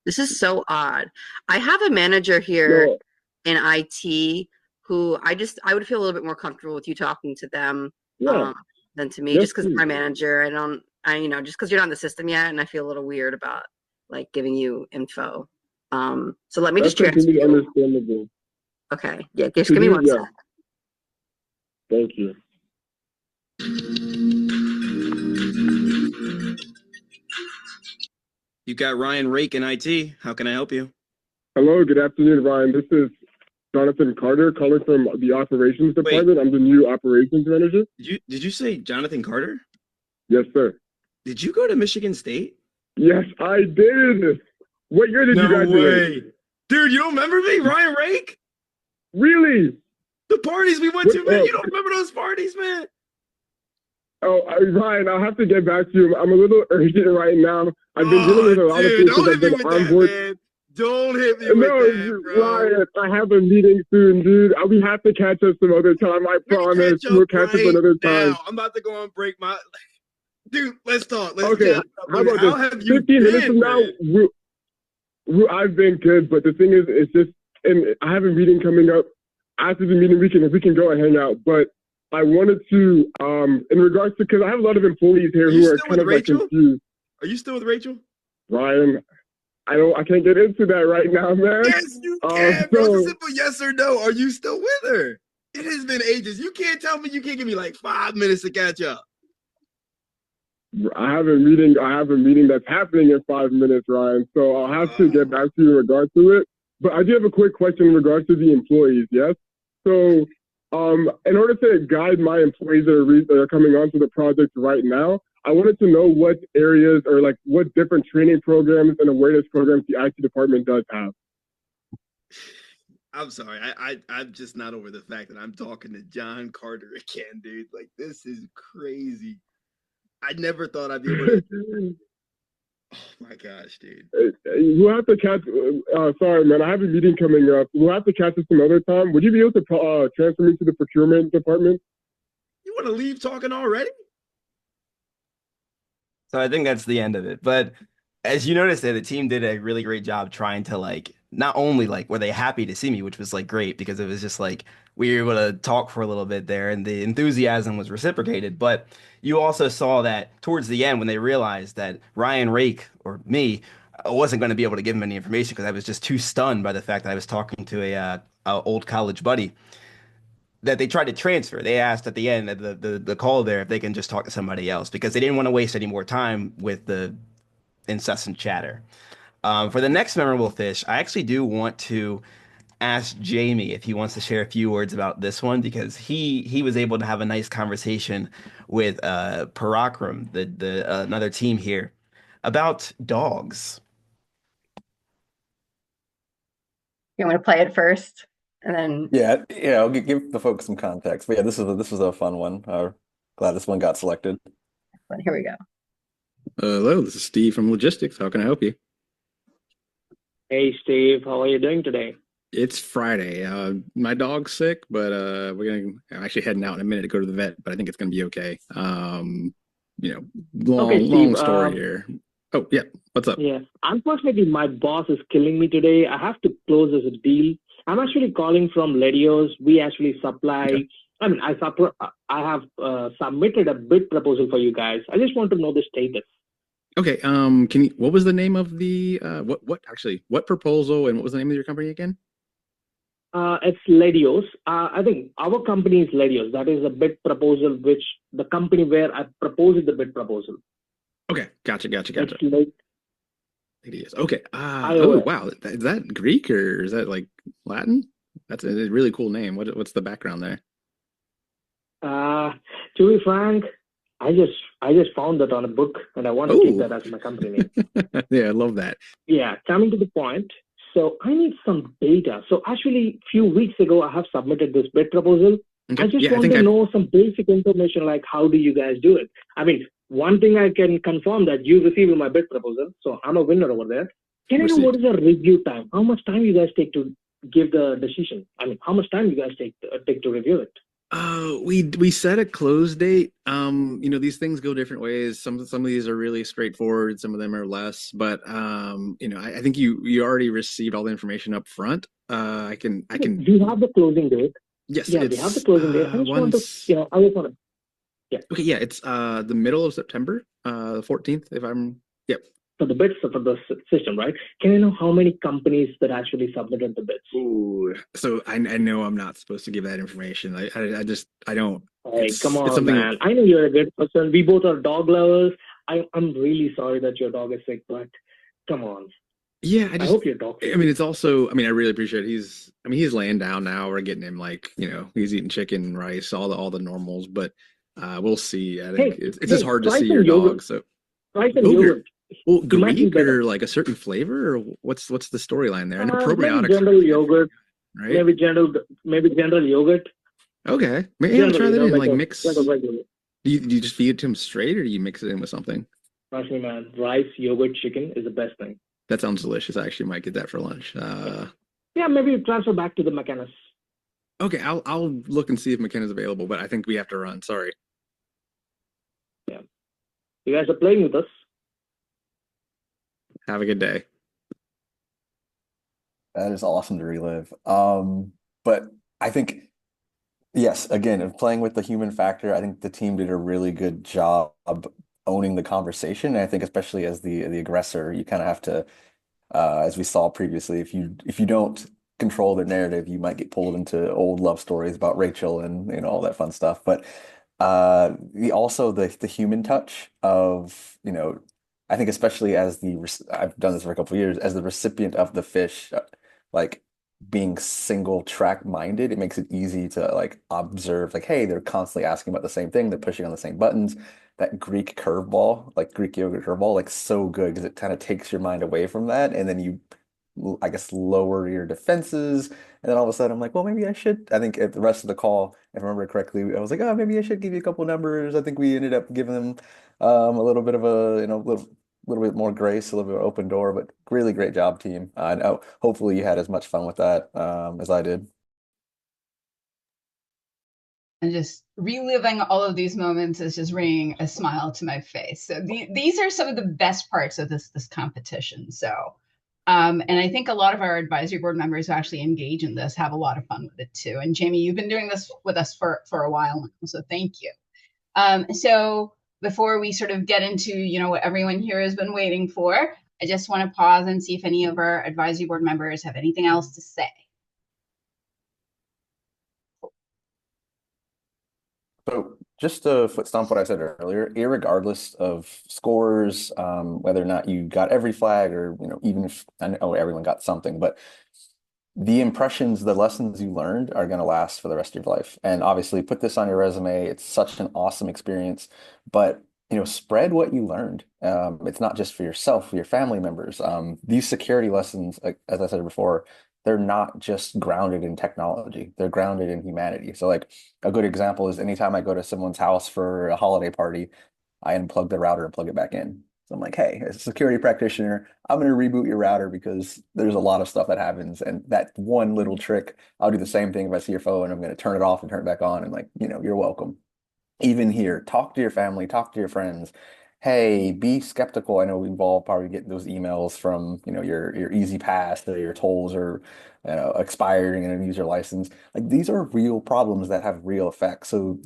This is so odd. I have a manager here in IT who I would feel a little bit more comfortable with you talking to them than to me, just because my manager. Just because you're not in the system yet, and I feel a little weird about like giving you info. So let me That's just transfer completely you. understandable. Okay, yeah, just Could give me you, one yeah, sec. thank you. You got Ryan Rake in IT. How can I help you? Hello, good afternoon, Ryan. This is Jonathan Carter calling from the operations Wait, department. I'm the new operations manager. did you say Jonathan Carter? Yes, sir. Did you go to Michigan State? Yes, I did. What year did you No graduate? way. Dude, you don't remember me? Ryan Rake? Really? The parties we went What, to, man. You don't remember those parties, man? Ryan, I'll have to get back to you. I'm a little urgent right now. I've been dealing Oh, with a lot of dude, things don't since hit I've me been with on that, board. man. Don't hit me with No, that, bro. Ryan, I have a meeting soon, dude. We have to catch up some other time. I We can promise. catch We'll up catch up right another time. now. I'm about to go on break. Dude, let's talk. Let's Okay, catch up. how about How this? have you 15 minutes been, from now, man? I've been good, but the thing is, it's just, and I have a meeting coming up. After the meeting, we can go and hang out. But I wanted to, in regards to, because I have a lot of employees here Are you who are still kind with of like Rachel? confused. Are you still with Rachel? Ryan, I can't get into that right now, man. Yes, you can, bro. It's a So simple yes or no. Are you still with her? It has been ages. You can't tell me you can't give me like 5 minutes to catch up. I have a meeting that's happening in 5 minutes, Ryan. So I'll have to get back to you in regards to it. But I do have a quick question in regards to the employees. Yes. So, in order to guide my employees that are coming onto the project right now, I wanted to know what areas or like what different training programs and awareness programs the IT department does have. I'm sorry. I'm just not over the fact that I'm talking to John Carter again, dude. Like, this is crazy. I never thought I'd be able to. Oh my gosh, dude. We'll have to catch. Sorry, man. I have a meeting coming up. We'll have to catch it some other time. Would you be able to transfer me to the procurement department? You want to leave talking already? So I think that's the end of it. But as you noticed there, the team did a really great job trying to like not only like were they happy to see me, which was like great because it was just like we were able to talk for a little bit there and the enthusiasm was reciprocated. But you also saw that towards the end when they realized that Ryan Rake or me wasn't going to be able to give him any information because I was just too stunned by the fact that I was talking to a old college buddy that they tried to transfer. They asked at the end of the call there if they can just talk to somebody else because they didn't want to waste any more time with the incessant chatter. For the next memorable fish, I actually do want to ask Jamie if he wants to share a few words about this one because he was able to have a nice conversation with Parakram, the another team here, about dogs. You want to play it first, and then Yeah, I'll give the folks some context. But yeah, this was a fun one. Glad this one got selected. here we go. Hello, this is Steve from Logistics. How can I help you? Hey, Steve. How are you doing today? It's Friday. My dog's sick, but I'm actually heading out in a minute to go to the vet, but I think it's gonna be okay. Okay, Steve, Long story here. Oh, yeah. What's up? Yeah. Unfortunately, my boss is killing me today. I have to close this deal. I'm actually calling from Ledios. We actually supply. Okay. I mean, I have submitted a bid proposal for you guys. I just want to know the status. Okay. What was the name of the what proposal and what was the name of your company again? It's Ledios. I think our company is Ledios. That is a bid proposal, which the company where I proposed the bid proposal. Okay. Gotcha. It's like Ledios. Okay. iOS. Oh, wow. Is that Greek or is that like Latin? That's a really cool name. What's the background there? To be frank, I just found that on a book, and I want to keep that as my company name. Yeah, I love that. Yeah, coming to the point. So I need some data. So actually, a few weeks ago, I have submitted this bid proposal. Okay. I just Yeah, I want think to I know some basic information, like how do you guys do it? I mean, one thing I can confirm that you received my bid proposal, so I'm a winner over there. Can I know what is the review time? How much time you guys take to give the decision? I mean, how much time you guys take to review it? We set a close date. These things go different ways. Some of these are really straightforward, some of them are less. But I think you already received all the information up front. I can. Do you have the closing date? Yes, Yeah, we have the closing date. I just want to, I just want to. Yeah. Okay, yeah, it's the middle of September, the 14th. If I'm. Yep. for the bids for the system, right? Can I know how many companies that actually submitted the bids? Ooh, so I know I'm not supposed to give that information. I don't. Hey, come It's on, something. man. I know you're a good person. We both are dog lovers. I'm really sorry that your dog is sick, but come on. Yeah, I hope your dog. I mean, it's also, I mean, I really appreciate he's laying down now. We're getting him like, he's eating chicken, rice, all the normals, but we'll see. I think it's just hard to try see some your yogurt. dog. So Try some yogurt. yogurt. Well, He might be Greek better. or like a certain flavor, or what's the storyline there? I know Maybe probiotics, general yogurt, right? maybe general yogurt. Okay, maybe I'll try that in. Like mix. Like a regular. Do you just feed it to him straight, or do you mix it in with something? Trust me, man. Rice, yogurt, chicken is the best thing. That sounds delicious. I actually might get that for lunch. Yeah, maybe transfer back to the McKenna's. Okay, I'll look and see if McKenna's available, but I think we have to run. Sorry. Yeah. You guys are playing with us. Have a good day. That is awesome to relive. But I think, yes, again, of playing with the human factor, I think the team did a really good job owning the conversation. And I think especially as the aggressor, you kind of have to, as we saw previously, if you don't control the narrative, you might get pulled into old love stories about Rachel and all that fun stuff. But also the human touch of, I think especially as I've done this for a couple of years, as the recipient of the fish, like being single track minded, it makes it easy to like observe, like, hey, they're constantly asking about the same thing, they're pushing on the same buttons. That Greek curveball, like Greek yogurt curveball, like so good because it kind of takes your mind away from that, and then you, I guess, lower your defenses, and then all of a sudden I'm like, well, maybe I should. I think at the rest of the call, if I remember correctly, I was like, oh, maybe I should give you a couple numbers. I think we ended up giving them a little bit of a, little bit more grace, a little bit of open door, but really great job, team. I know. Hopefully you had as much fun with that as I did. And just reliving all of these moments is just bringing a smile to my face. So these are some of the best parts of this competition. So, and I think a lot of our advisory board members who actually engage in this have a lot of fun with it too. And Jamie, you've been doing this with us for a while now, so thank you. So before we sort of get into, what everyone here has been waiting for, I just want to pause and see if any of our advisory board members have anything else to say. So just to foot stomp what I said earlier, irregardless of scores, whether or not you got every flag or, even if I know everyone got something, but the impressions, the lessons you learned are going to last for the rest of your life. And obviously put this on your resume. It's such an awesome experience, but spread what you learned. It's not just for yourself, for your family members. These security lessons, like, as I said before, they're not just grounded in technology. They're grounded in humanity. So like a good example is anytime I go to someone's house for a holiday party, I unplug the router and plug it back in. So I'm like, hey, as a security practitioner, I'm going to reboot your router because there's a lot of stuff that happens. And that one little trick, I'll do the same thing if I see your phone. I'm going to turn it off and turn it back on. And like, you're welcome. Even here, talk to your family, talk to your friends. Hey, be skeptical. I know we've all probably get those emails from, your Easy Pass or your tolls or expiring and a user license. Like these are real problems that have real effects. So,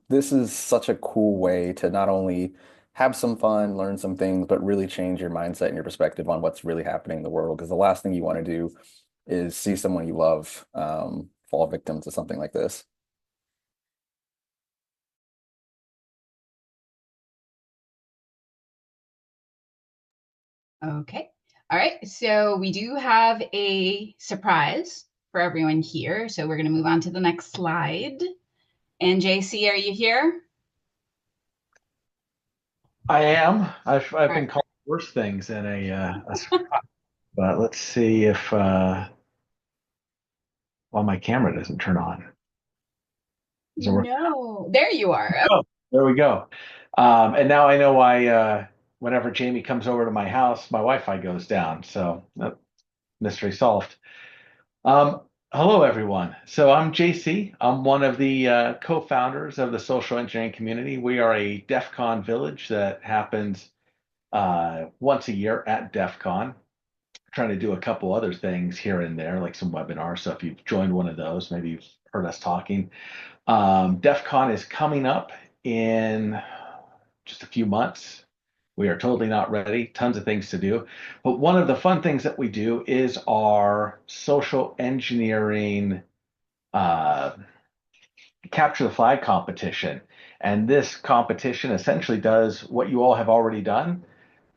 this is such a cool way to not only have some fun, learn some things, but really change your mindset and your perspective on what's really happening in the world. Because the last thing you want to do is see someone you love fall victim to something like this. Okay. All right. So we do have a surprise for everyone here. So we're going to move on to the next slide. And JC, are you here? I am. I've been called worse things in a surprise. But let's see if my camera doesn't turn on. No, there you are. Oh, there we go. And now I know why whenever Jamie comes over to my house, my Wi-Fi goes down. So mystery solved. Hello, everyone. So I'm JC. I'm one of the co-founders of the social engineering community. We are a DEF CON village that happens once a year at DEF CON. Trying to do a couple other things here and there, like some webinars. So if you've joined one of those, maybe you've heard us talking. DEF CON is coming up in just a few months. We are totally not ready, tons of things to do. But one of the fun things that we do is our social engineering capture the flag competition. And this competition essentially does what you all have already done,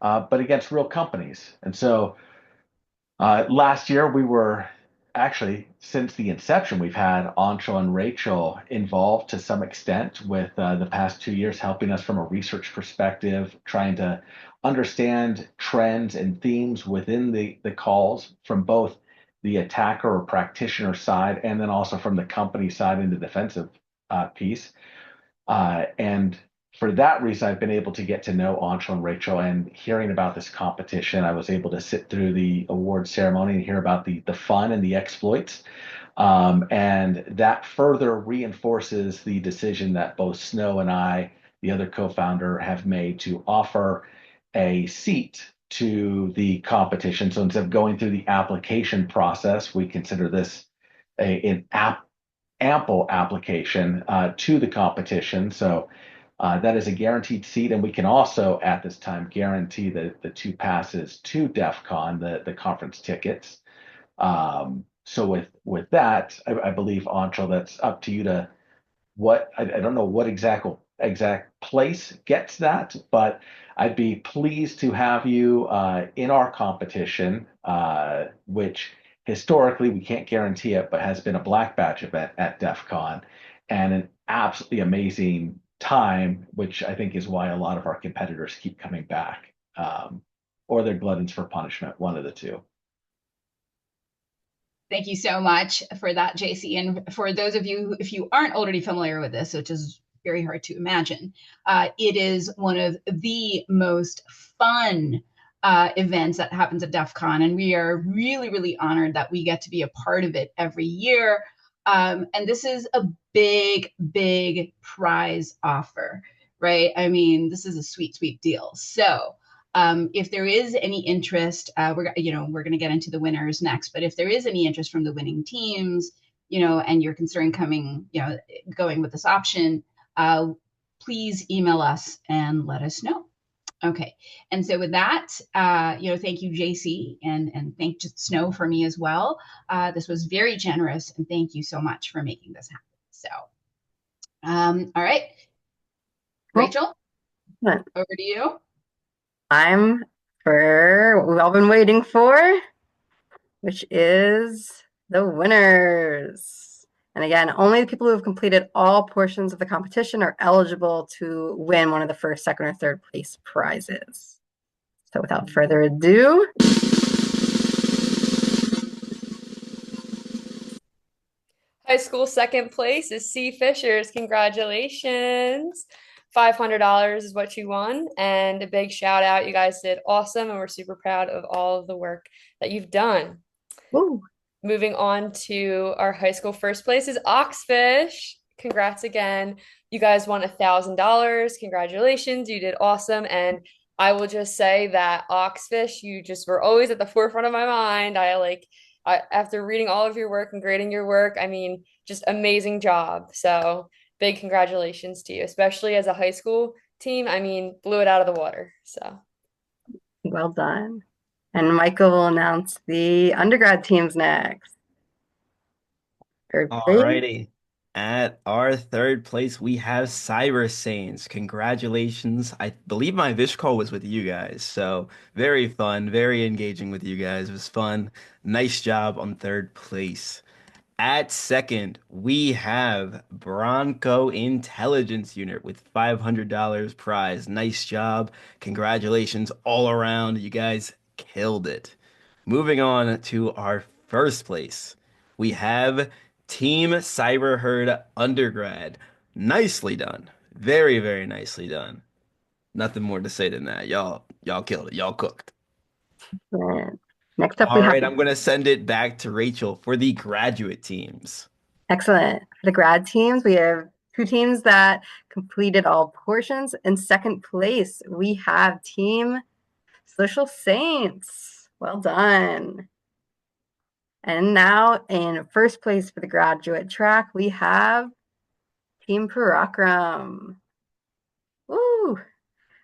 but against real companies. And so last year we were actually, since the inception, we've had Anshul and Rachel involved to some extent with the past 2 years, helping us from a research perspective, trying to understand trends and themes within the calls from both the attacker or practitioner side, and then also from the company side in the defensive piece. And for that reason, I've been able to get to know Anshul and Rachel, and hearing about this competition, I was able to sit through the award ceremony and hear about the fun and the exploits. And that further reinforces the decision that both Snow and I, the other co-founder, have made to offer a seat to the competition. So instead of going through the application process, we consider this an ample application to the competition. So that is a guaranteed seat, and we can also, at this time, guarantee the 2 passes to DEF CON, the conference tickets. So with that, I believe, Anshul, that's up to you to I don't know what exact place gets that, but I'd be pleased to have you in our competition, which historically we can't guarantee it, but has been a black badge event at DEF CON, and an absolutely amazing time, which I think is why a lot of our competitors keep coming back, or they're gluttons for punishment, one of the two. Thank you so much for that, JC. And for those of you, if you aren't already familiar with this, which is very hard to imagine, it is one of the most fun events that happens at DEF CON. And we are really, really honored that we get to be a part of it every year. And this is a big, big prize offer, right? I mean, this is a sweet, sweet deal. So if there is any interest, we're going to get into the winners next, but if there is any interest from the winning teams, and you're considering going with this option, please email us and let us know. Okay. And so with that, thank you, JC, and thank Snow for me as well. This was very generous, and thank you so much for making this happen. So, all right, Rachel, over to you. Time for what we've all been waiting for, which is the winners. And again, only the people who have completed all portions of the competition are eligible to win one of the first, second, or third place prizes. So without further ado. High school second place is C. Fishers. Congratulations. $500 is what you won, and a big shout out. You guys did awesome, and we're super proud of all of the work that you've done. Woo. Moving on to our high school first place is Oxfish. Congrats again. You guys won $1,000. Congratulations. You did awesome. And I will just say that Oxfish, you just were always at the forefront of my mind. After reading all of your work and grading your work, I mean, just amazing job. So big congratulations to you, especially as a high school team. I mean, blew it out of the water. So well done. And Michael will announce the undergrad teams next. Alrighty. At our third place, we have Cyber Saints. Congratulations. I believe my Vish call was with you guys. So very fun, very engaging with you guys. It was fun. Nice job on third place. At second, we have Bronco Intelligence Unit with $500 prize. Nice job. Congratulations all around. You guys killed it. Moving on to our first place, we have Team Cyber Herd Undergrad. Nicely done. Very, very nicely done. Nothing more to say than that. Y'all killed it. Y'all cooked. Next up, all right, I'm going to send it back to Rachel for the graduate teams. Excellent. For the grad teams, we have 2 teams that completed all portions. In second place, we have Team Social Saints. Well done. And now in first place for the graduate track, we have Team Parakram. Woo!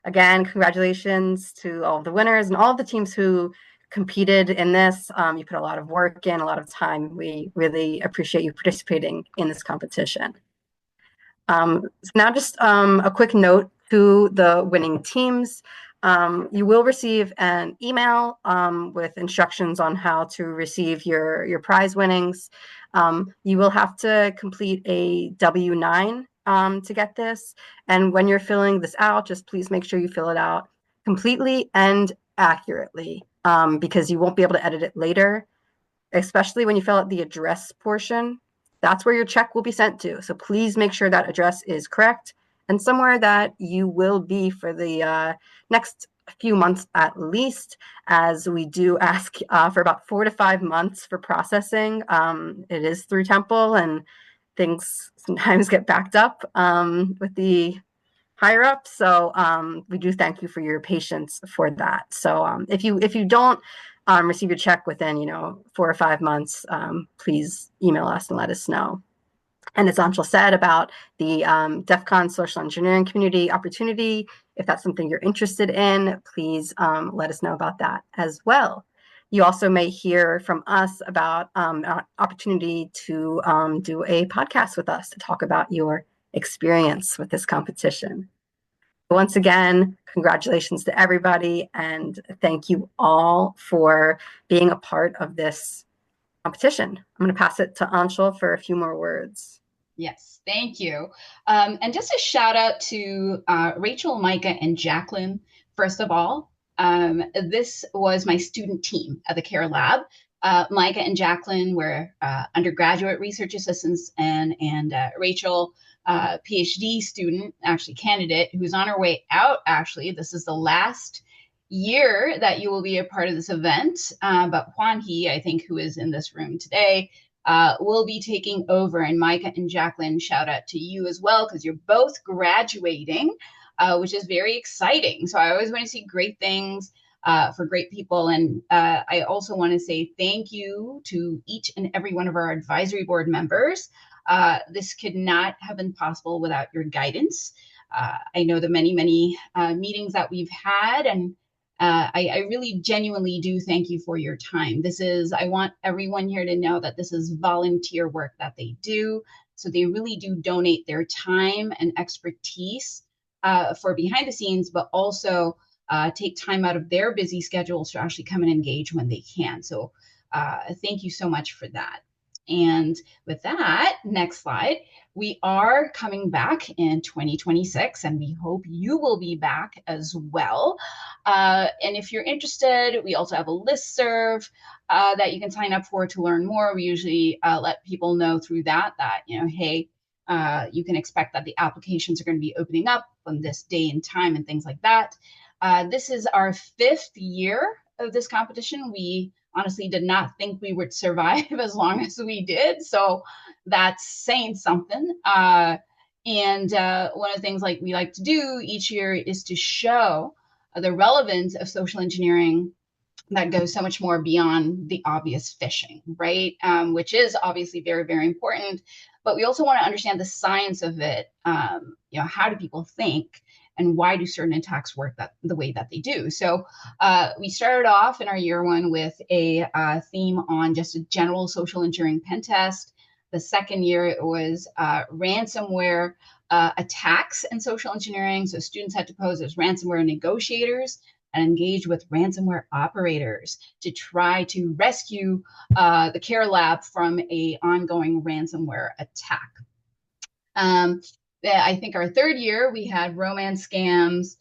Again, congratulations to all of the winners and all of the teams who competed in this. You put a lot of work in, a lot of time. We really appreciate you participating in this competition. So now just a quick note to the winning teams. You will receive an email with instructions on how to receive your prize winnings. You will have to complete a W-9 to get this. And when you're filling this out, just please make sure you fill it out completely and accurately because you won't be able to edit it later, especially when you fill out the address portion. That's where your check will be sent to. So please make sure that address is correct and somewhere that you will be for the next few months at least, as we do ask for about 4 to 5 months for processing. It is through Temple and things sometimes get backed up with the higher up. So we do thank you for your patience for that. So if you don't receive your check within 4 or 5 months, please email us and let us know. And as Anshul said about the DEF CON social engineering community opportunity, if that's something you're interested in, please let us know about that as well. You also may hear from us about an opportunity to do a podcast with us to talk about your experience with this competition. Once again, congratulations to everybody, and thank you all for being a part of this competition. I'm going to pass it to Anshul for a few more words. Yes, thank you. And just a shout out to Rachel, Micah, and Jacqueline. First of all, this was my student team at the CARE Lab. Micah and Jacqueline were undergraduate research assistants, and Rachel, PhD student, actually candidate, who's on her way out. Actually, this is the last year that you will be a part of this event. But Juan He, I think, who is in this room today, will be taking over. And Micah and Jacqueline, shout out to you as well, because you're both graduating, which is very exciting. So I always want to see great things for great people. And I also want to say thank you to each and every one of our advisory board members. This could not have been possible without your guidance. I know the many meetings that we've had, and I really genuinely do thank you for your time. I want everyone here to know that this is volunteer work that they do. So they really do donate their time and expertise for behind the scenes, but also take time out of their busy schedules to actually come and engage when they can. So thank you so much for that. And with that, next slide, we are coming back in 2026, and we hope you will be back as well. And if you're interested, we also have a listserv that you can sign up for to learn more. We usually let people know through that, hey, you can expect that the applications are going to be opening up on this day and time and things like that. This is our 5th year of this competition. We honestly did not think we would survive as long as we did. So that's saying something. And one of the things we like to do each year is to show the relevance of social engineering that goes so much more beyond the obvious phishing, right? Which is obviously very, very important. But we also want to understand the science of it. How do people think? And why do certain attacks work the way that they do? So we started off in our year 1 with a theme on just a general social engineering pen test. The second year, it was ransomware attacks and social engineering. So students had to pose as ransomware negotiators and engage with ransomware operators to try to rescue the CARE Lab from an ongoing ransomware attack. I think our third year, we had romance scams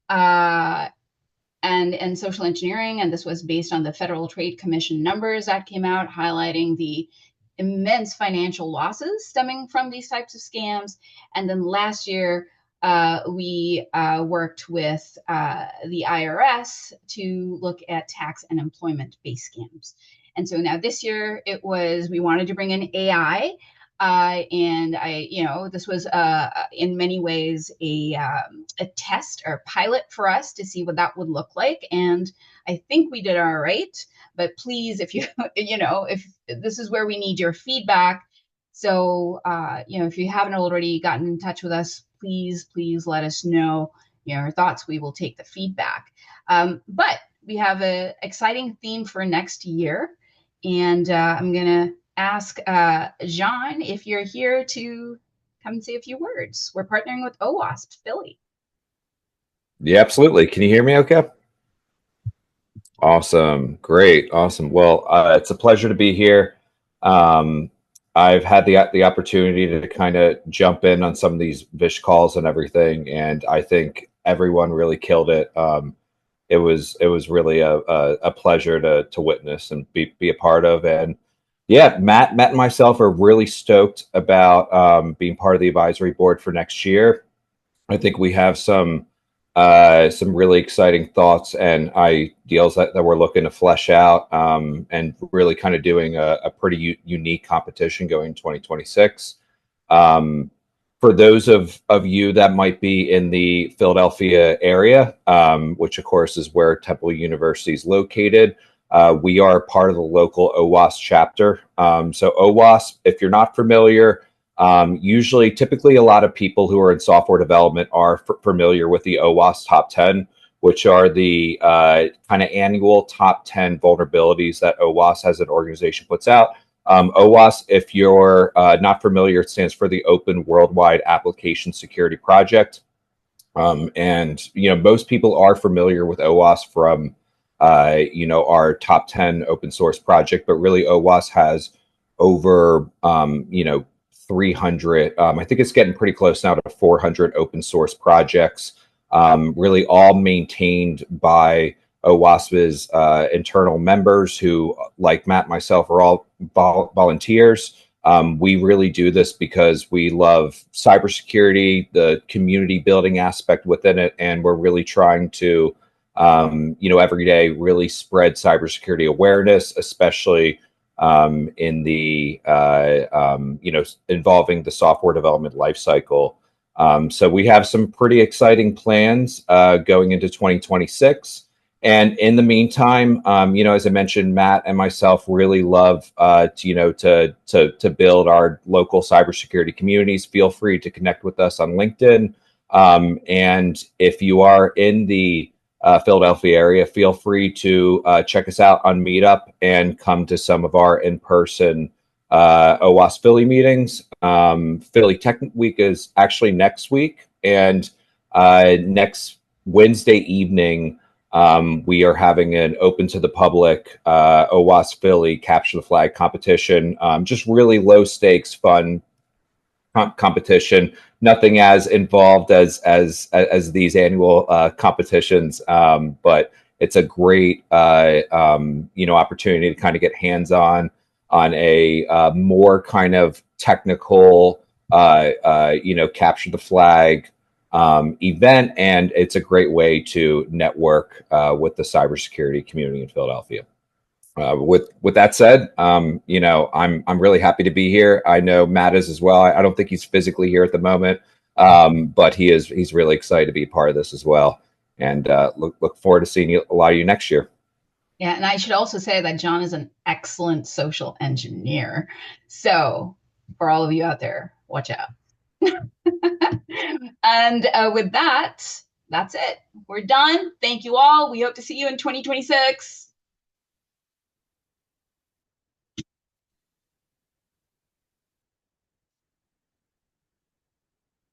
and social engineering. And this was based on the Federal Trade Commission numbers that came out, highlighting the immense financial losses stemming from these types of scams. And then last year, we worked with the IRS to look at tax and employment-based scams. And so now this year, we wanted to bring in AI. And this was in many ways a test or pilot for us to see what that would look like. And I think we did all right. But please, if if this is where we need your feedback. So, if you haven't already gotten in touch with us, please let us know. your thoughts. We will take the feedback. But we have an exciting theme for next year. And I'm going to ask Jean if you're here to come and say a few words. We're partnering with OWASP Philly. Yeah, absolutely. Can you hear me okay? Awesome. Great. Awesome. Well, it's a pleasure to be here. I've had the opportunity to kind of jump in on some of these Vish calls and everything, and I think everyone really killed it. It was really a pleasure to witness and be a part of. And yeah, Matt and myself are really stoked about being part of the advisory board for next year. I think we have some really exciting thoughts and ideals that we're looking to flesh out, and really kind of doing a pretty unique competition going in 2026. For those of you that might be in the Philadelphia area, which of course is where Temple University is located, we are part of the local OWASP chapter. So OWASP, if you're not familiar, typically a lot of people who are in software development are familiar with the OWASP Top 10, which are the kind of annual top 10 vulnerabilities that OWASP as an organization puts out. OWASP, if you're not familiar, it stands for the Open Worldwide Application Security Project. And most people are familiar with OWASP from our top 10 open source project, but really OWASP has over 300, I think it's getting pretty close now to 400 open source projects, really all maintained by OWASP's internal members who, like Matt and myself, are all volunteers. We really do this because we love cybersecurity, the community building aspect within it, and we're really trying to, every day really spread cybersecurity awareness, especially in the involving the software development lifecycle. So we have some pretty exciting plans going into 2026. And in the meantime, as I mentioned, Matt and myself really love to build our local cybersecurity communities. Feel free to connect with us on LinkedIn. And if you are in the Philadelphia area, feel free to check us out on Meetup and come to some of our in-person OWASP Philly meetings. Philly Tech Week is actually next week, and next Wednesday evening, we are having an open to the public OWASP Philly Capture the Flag competition. Just really low stakes, fun competition. Nothing as involved as these annual competitions, but it's a great opportunity to kind of get hands on a more kind of technical capture the flag event, and it's a great way to network with the cybersecurity community in Philadelphia. With that said, I'm really happy to be here. I know Matt is as well. I don't think he's physically here at the moment, but he's really excited to be part of this as well, and look forward to seeing a lot of you next year. Yeah, and I should also say that John is an excellent social engineer. So for all of you out there, watch out. And with that, that's it. We're done. Thank you all. We hope to see you in 2026.